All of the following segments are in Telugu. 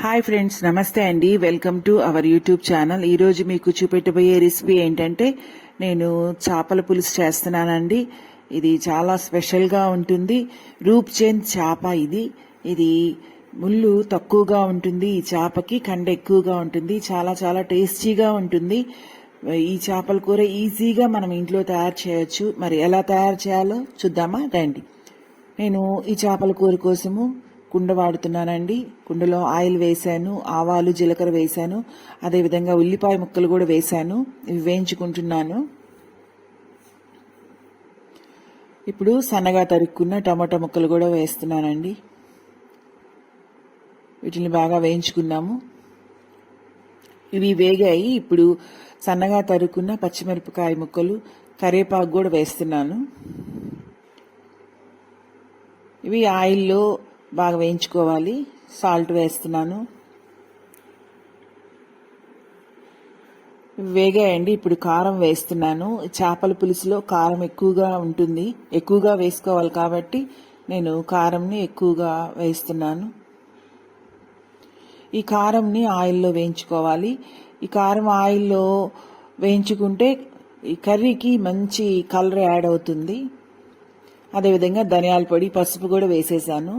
హాయ్ ఫ్రెండ్స్, నమస్తే అండి. Welcome to our YouTube channel. ఈరోజు మీకు చూపెట్టబోయే రెసిపీ ఏంటంటే నేను చేపల పులుసు చేస్తున్నానండి. ఇది చాలా స్పెషల్గా ఉంటుంది. రూప్చంద్ చేప ఇది ముళ్ళు తక్కువగా ఉంటుంది. ఈ చేపకి కండ ఎక్కువగా ఉంటుంది. చాలా చాలా టేస్టీగా ఉంటుంది. ఈ చేపల కూర ఈజీగా మనం ఇంట్లో తయారు చేయొచ్చు. మరి ఎలా తయారు చేయాలో చూద్దామా రండి. నేను ఈ చేపల కూర కోసము కుండ వాడుతున్నానండి. కుండలో ఆయిల్ వేశాను, ఆవాలు జీలకర్ర వేశాను, అదేవిధంగా ఉల్లిపాయ ముక్కలు కూడా వేశాను. ఇవి వేయించుకుంటున్నాను. ఇప్పుడు సన్నగా తరుక్కున్న టమాటా ముక్కలు కూడా వేస్తున్నానండి. వీటిని బాగా వేయించుకున్నాము. ఇవి వేగాయి. ఇప్పుడు సన్నగా తరుక్కున్న పచ్చిమిరపకాయ ముక్కలు, కరివేపాకు కూడా వేస్తున్నాను. ఇవి ఆయిల్లో బాగా వేయించుకోవాలి. సాల్ట్ వేస్తున్నాను. వేగాయండి. ఇప్పుడు కారం వేస్తున్నాను. చేపల పులుసులో కారం ఎక్కువగా ఉంటుంది, ఎక్కువగా వేసుకోవాలి కాబట్టి నేను కారంని ఎక్కువగా వేస్తున్నాను. ఈ కారంని ఆయిల్లో వేయించుకోవాలి. ఈ కారం ఆయిల్లో వేయించుకుంటే ఈ కర్రీకి మంచి కలర్ యాడ్ అవుతుంది. అదేవిధంగా ధనియాల పొడి, పసుపు కూడా వేసేసాను.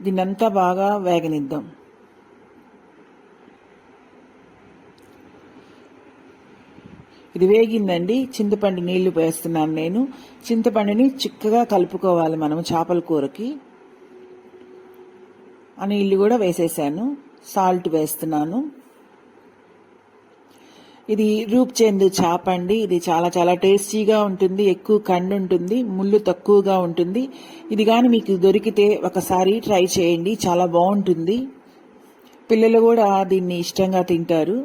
దీన్నంతా బాగా వేగనిద్దాం. ఇది వేగిందండి. చింతపండు నీళ్లు వేస్తున్నాను నేను. చింతపండుని చిక్కగా కలుపుకోవాలి మనం చేపల కూరకి. ఆ నీళ్లు కూడా వేసేసాను. సాల్ట్ వేస్తున్నాను. ఇది రూప్చంద్ చేప అండి. ఇది చాలా చాలా టేస్టీగా ఉంటుంది. ఎక్కువ కండు ఉంటుంది, ముళ్ళు తక్కువగా ఉంటుంది. ఇది కానీ మీకు దొరికితే ఒకసారి ట్రై చేయండి. చాలా బాగుంటుంది. పిల్లలు కూడా దీన్ని ఇష్టంగా తింటారు.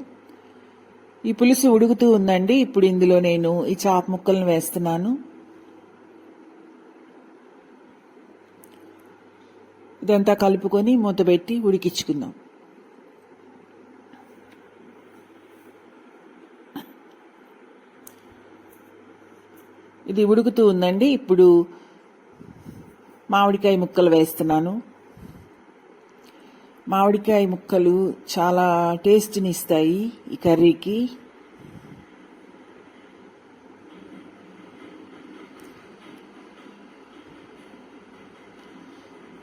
ఈ పులుసు ఉడుకుతూ ఉందండి. ఇప్పుడు ఇందులో నేను ఈ చేప ముక్కలను వేస్తున్నాను. ఇదంతా కలుపుకొని మూతపెట్టి ఉడికించుకుందాం. ఇది ఉడుకుతూ ఉందండి. ఇప్పుడు మామిడికాయ ముక్కలు వేస్తున్నాను. మామిడికాయ ముక్కలు చాలా టేస్ట్ని ఇస్తాయి ఈ కర్రీకి.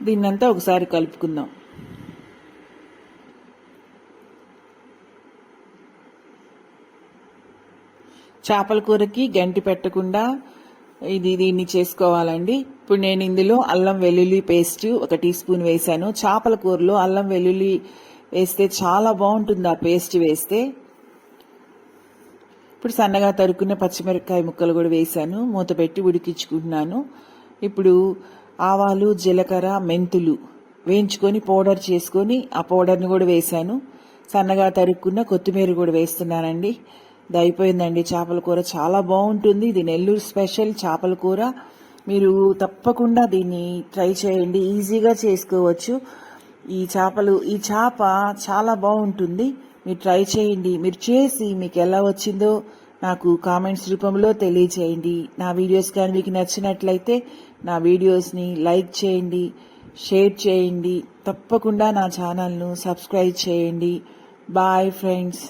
దీన్నంతా ఒకసారి కలుపుకుందాం. చేపల కూరకి గంటి పెట్టకుండా దీన్ని చేసుకోవాలండి. ఇప్పుడు నేను ఇందులో అల్లం వెల్లుల్లి పేస్ట్ 1 టీ స్పూన్ వేసాను. చేపల కూరలో అల్లం వెల్లుల్లి వేస్తే చాలా బాగుంటుంది ఆ పేస్ట్ వేస్తే. ఇప్పుడు సన్నగా తరుక్కున్న పచ్చిమిరపకాయ ముక్కలు కూడా వేసాను. మూత పెట్టి ఉడికించుకుంటున్నాను. ఇప్పుడు ఆవాలు, జీలకర్ర, మెంతులు వేయించుకొని పౌడర్ చేసుకొని ఆ పౌడర్ని కూడా వేసాను. సన్నగా తరుక్కున్న కొత్తిమీర కూడా వేస్తున్నానండి. ఇది అయిపోయిందండి. చేపల కూర చాలా బాగుంటుంది. ఇది నెల్లూరు స్పెషల్ చేపల కూర. మీరు తప్పకుండా దీన్ని ట్రై చేయండి. ఈజీగా చేసుకోవచ్చు. ఈ చేప చాలా బాగుంటుంది. మీరు ట్రై చేయండి. మీరు చేసి మీకు ఎలా వచ్చిందో నాకు కామెంట్స్ రూపంలో తెలియచేయండి. నా వీడియోస్ కానీ మీకు నచ్చినట్లయితే నా వీడియోస్ని లైక్ చేయండి, షేర్ చేయండి. తప్పకుండా నా ఛానల్ను సబ్స్క్రైబ్ చేయండి. Bye friends.